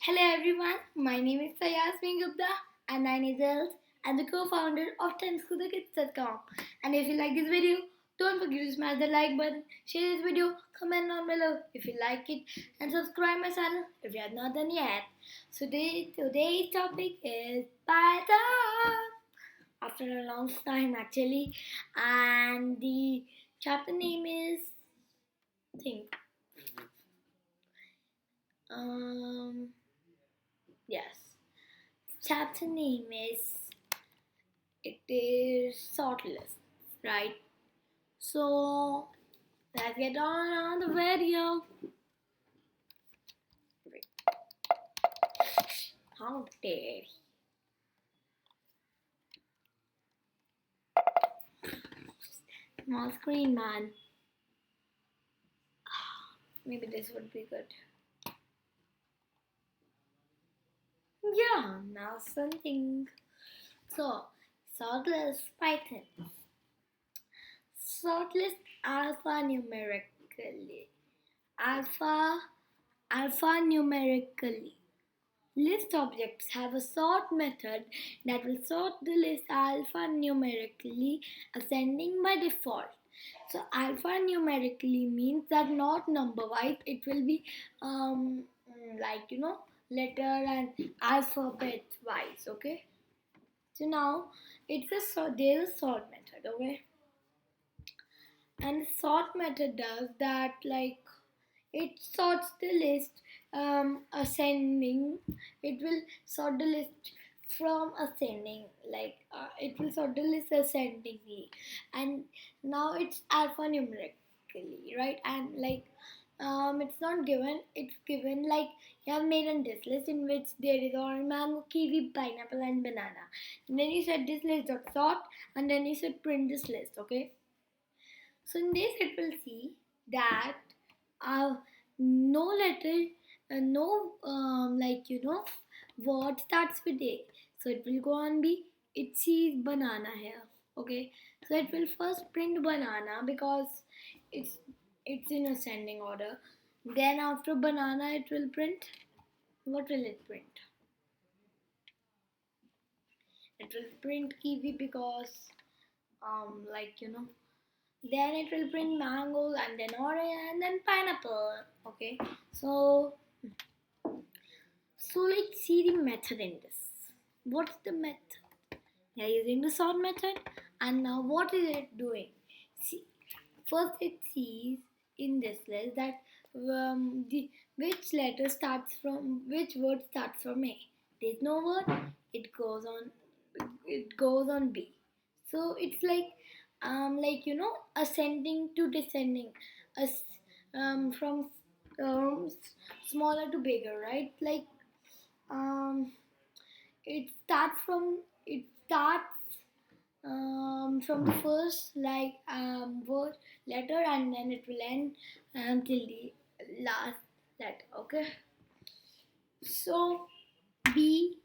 Hello everyone, my name is Saiasmi Gupta and 9 years old and the co-founder of TimesKudaKids.com. And if you like this video, don't forget to smash the like button, share this video, comment down below if you like it, and subscribe my channel if you have not done yet. So today's topic is Python. After a long time actually, and the chapter name is think um yes. Chapter name is sort list, right? So let's get on the video. How dare small screen man? Maybe this would be good. Yeah, now something. So sort list Python. Sort list alphanumerically. Alpha alphanumerically. List objects have a sort method that will sort the list alphanumerically ascending by default. So alphanumerically means that not number wise, it will be like letter and alphabet wise. Okay. So now there's a sort method. Okay. And sort method does that, like it sorts the list ascending. It will sort the list from ascending, like it will sort the list ascendingly, and now it's alphanumerically, right? And like it's not given, it's given like you have made a this list in which there is orange, mango, kiwi, pineapple and banana, and then you said this list dot sort, and then you said print this list. Okay, so in this it will see that no letter, no word starts with A. So it will go on B. It sees banana here. Okay, so it will first print banana because it's it's in ascending order. Then after banana it will print. What will it print? It will print kiwi because then it will print mango and then orange and then pineapple. Okay, so let's see the method in this. What's the method? They are using the sort method, and now what is it doing? See, first it sees in this list that the which letter starts from which word starts from A. There's no word. It goes on. It goes on B. So it's ascending to descending, as from smaller to bigger, right? Like um it starts from the first word letter, and then it will end till the last letter. Okay, so B,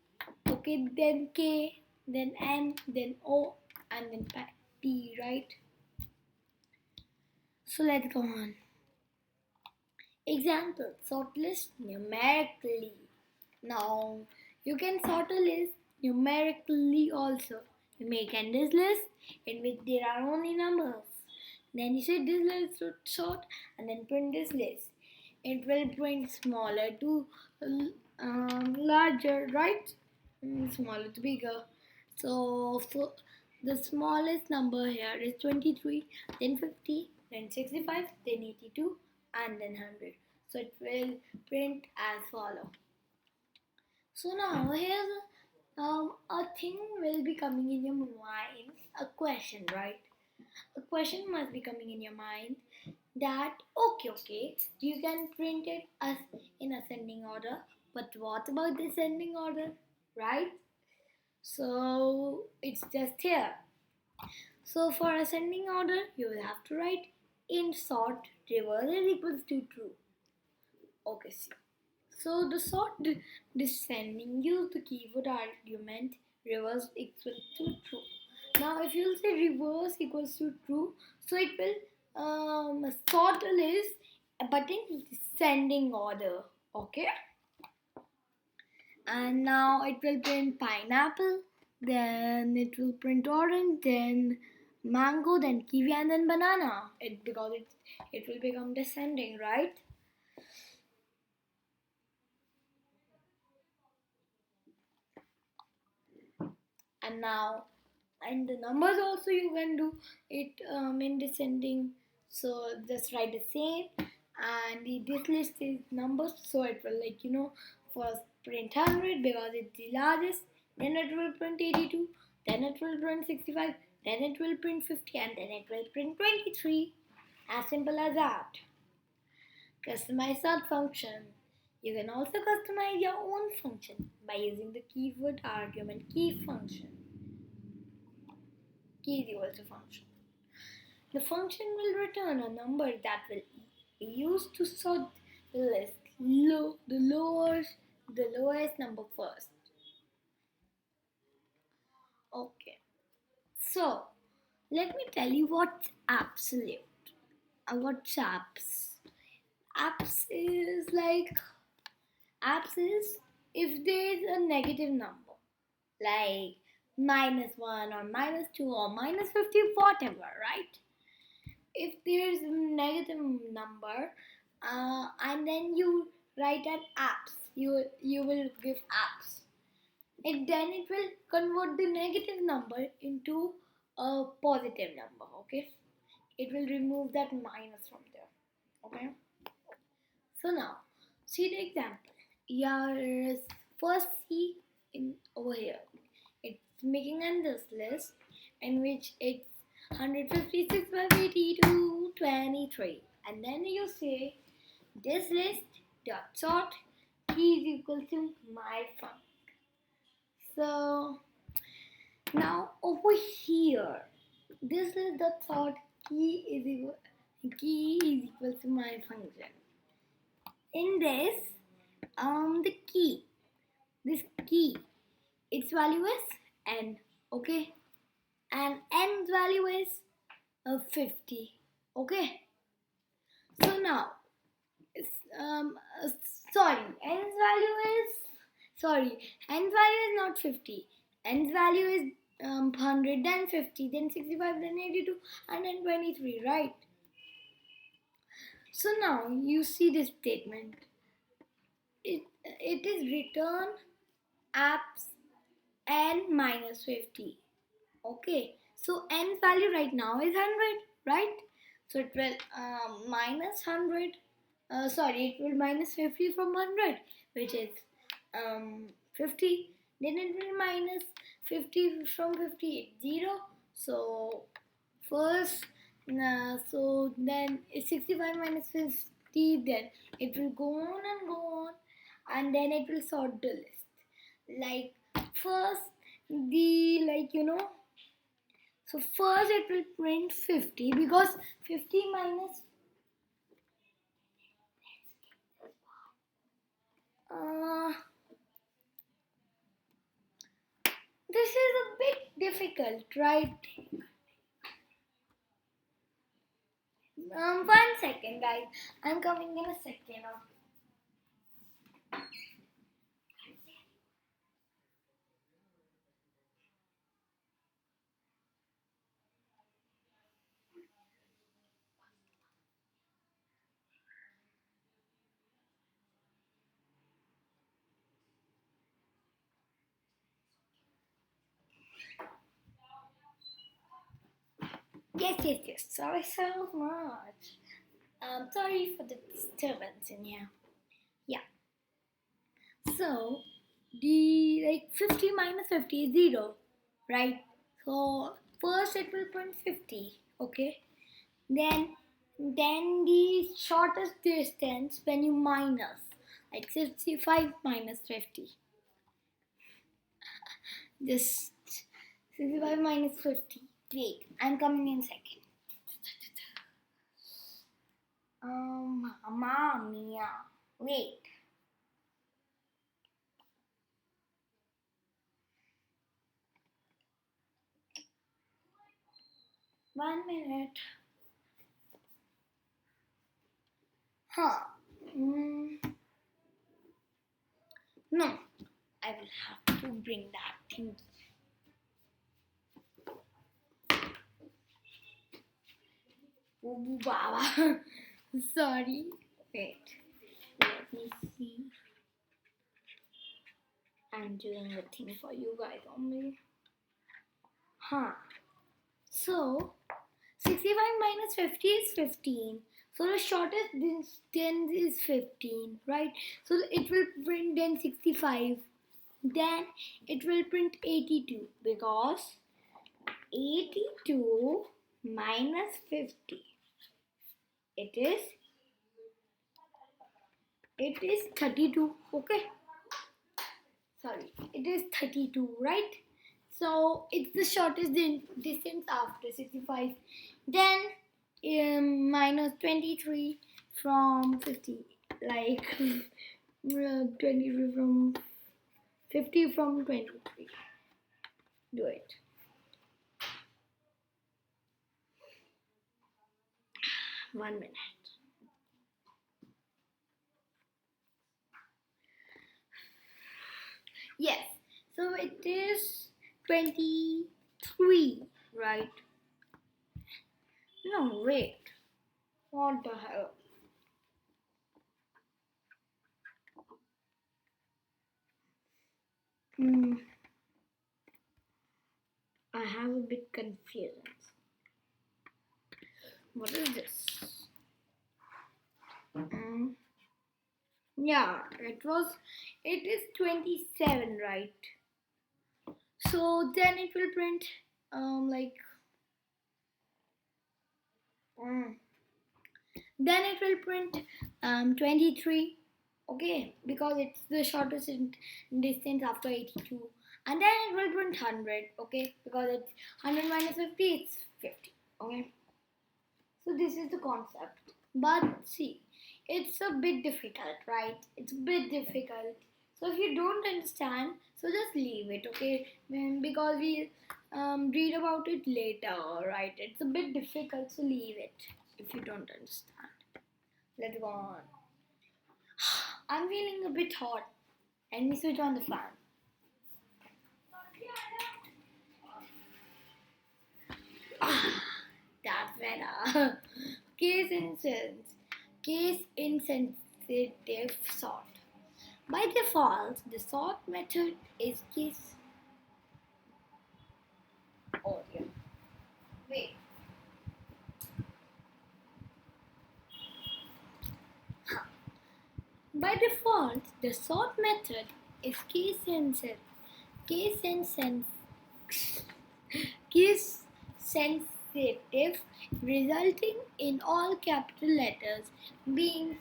okay, then K, then N, then O, and then P, right? So let's go on. Example, sort list numerically. Now you can sort a list numerically also. You make a list in which there are only numbers. Then you say this list should sort and then print this list. It will print smaller to larger, right? Smaller to bigger. So for the smallest number here is 23, then 50, then 65, then 82, and then 100. So it will print as follow. So now here's a thing will be coming in your mind, a question, right? A question must be coming in your mind that okay, you can print it as in ascending order, but what about descending order, right? So it's just here. So for ascending order, you will have to write in sort reverse is equals to true. Okay, see. So the sort descending use the keyword argument reverse equals to true. Now if you say reverse equals to true, so it will sort the list but in descending order. Okay. and now it will print pineapple, then it will print orange, then mango, then kiwi, and then banana. It will become descending, right? And now, and the numbers also you can do it in descending. So just write the same, and this list is numbers, so it will first print 100 because it's the largest, then it will print 82, then it will print 65, then it will print 50, and then it will print 23. As simple as that. Customize sort function. You can also customize your own function by using the keyword argument key function. Key is equal to function. The function will return a number that will be used to sort the list the lowest number first. Okay. So let me tell you what's absolute. What's apps? Apps is if there is a negative number like -1 or -2 or -50, whatever, right? If there's a negative number and then you write an apps, you will give apps. It will convert the negative number into a positive number. Okay, it will remove that minus from there. Okay, so now see the example. Here, first see in over here. It's making an this list in which it's 156 by 82 23, and then you say this list dot sort key is equal to my func. So now over here, this is the sort key is equal to my function. In this, the key, this key, its value is n. Okay, and n's value is 50. Okay, so now um uh, sorry n's value is n's value is not 50. N's value is 100, then 50, then 65, then 82, and then 23, right? So now you see this statement. It is return apps n minus 50. Okay, so n's value right now is 100, right? So it will minus 100. It will minus 50 from 100, which is 50. Then it will minus 50 from 50, it's 0. So first, so then it's 65 minus 50. Then it will go on and go on, and then it will sort the list. Like first, so first it will print 50 because 50 minus this is a bit difficult, right? 1 second, guys. I'm coming in a second. Yes. Sorry so much. Sorry for the disturbance in here. Yeah. So the 50 minus 50 is 0, right? So first it will print 50. Okay. Then the shortest distance when you minus, like 65 minus 50. Just 65 minus 50. Wait, I'm coming in second. Mamma mia. Wait. 1 minute. Huh. No. I will have to bring that thing. Oh, Baba. Sorry. Wait. Let me see. I'm doing the thing for you guys only. Huh. So, 65 minus 50 is 15. So the shortest distance is 15, right? So it will print then 65. Then it will print 82 because 82 minus 50. It is 32. Okay. Sorry. It is 32, right? So it's the shortest distance after 65. Then minus 23 from 50. Like 23 from 50 from 23. Do it. One minute. Yes. So it is 23, right? No, wait. What the hell? I have a bit confusion. What is this? Yeah, it is 27, right? So then it will print like then it will print 23, okay, because it's the shortest distance after 82, and then it will print 100, okay, because it's 100 minus 50, it's 50, okay. So this is the concept, but see, it's a bit difficult, right? It's a bit difficult. So if you don't understand, so just leave it, okay? Because we read about it later, right? It's a bit difficult, so leave it if you don't understand. Let's go on. I'm feeling a bit hot. Let me switch on the fan. That's better. Case insensitive sort. By default, the sort method is case. Oh yeah. Wait. By default, the sort method is case sensitive, resulting in all capital letters being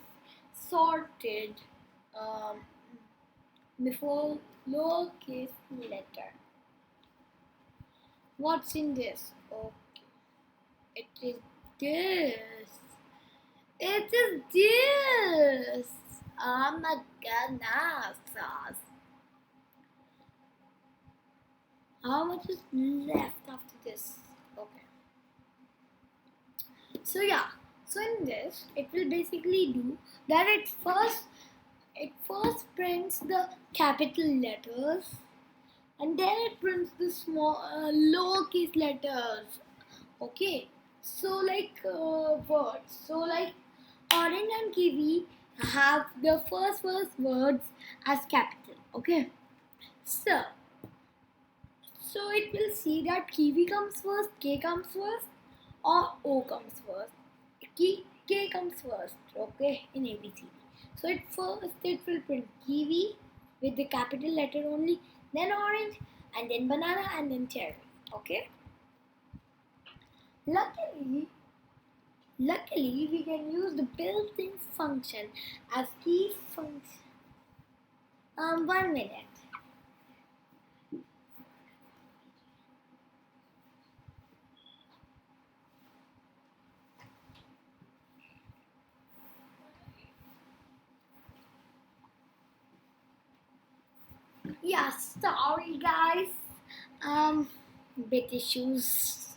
sorted before lowercase letter. What's in this? Okay, it is this. It is this. Oh my goodness. How much is left after this? Okay. So yeah. So in this, it will basically do that. It first prints the capital letters, and then it prints the small lowercase letters. Okay. So like words. So like orange and kiwi have the first words as capital. Okay. So it will see that kiwi comes first, K comes first, or O comes first. K comes first, okay, in ABCD. So it will print kiwi with the capital letter only, then orange, and then banana, and then cherry. Okay. Luckily, we can use the built-in function as key function. 1 minute. Yeah, sorry guys. Bit issues.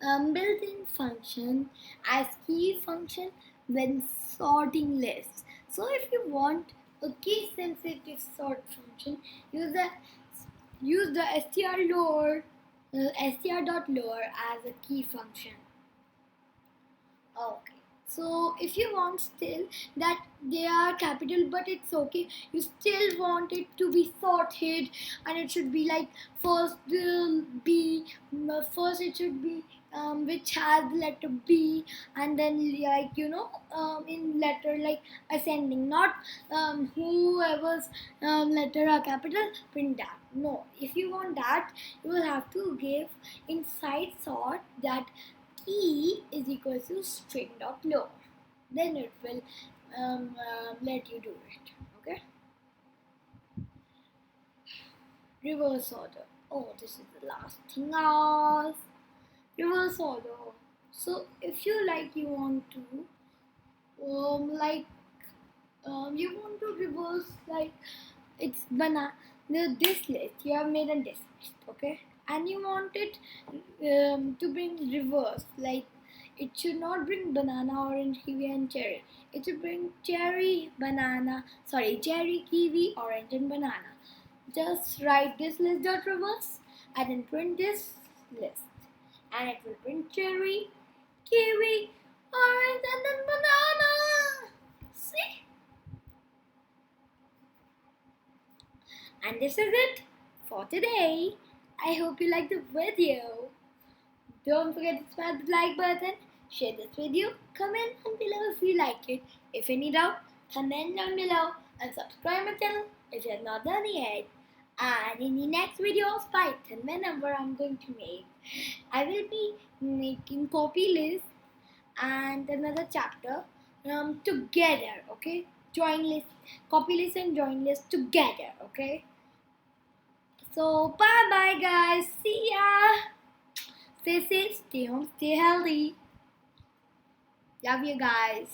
Built-in function as key function when sorting lists. So if you want A case sensitive sort function use the str.lower as a key function. Okay. So if you want still that they are capital, but it's okay, you still want it to be sorted, and it should be like first B, first it should be which has the letter B, and then like in letter like ascending, not whoever's letter are capital, print that. No, if you want that, you will have to give inside sort that key is equal to string dot lower. Then it will let you do it. Okay. Reverse order. Oh, this is the last thing. Reverse order. So if you like, you want to like you want to reverse like it's this list. You have made a this list, okay, and you want it to bring reverse, like it should not bring banana, orange, kiwi, and cherry. It should bring cherry, banana, sorry, cherry, kiwi, orange, and banana. Just write this list dot reverse and then print this list, and it will print cherry, kiwi, orange, and then banana. See? And this is it for today. I hope you liked the video. Don't forget to smash the like button, share this video, comment down below if you like it. If any doubt, comment down below and subscribe my channel if you have not done it yet. And in the next video of Python, whenever I'm going to make, I will be making copy list and another chapter together, okay? Join list, copy list and join list together, okay? So bye bye guys, see ya! Stay safe, stay home, stay healthy. Love you guys.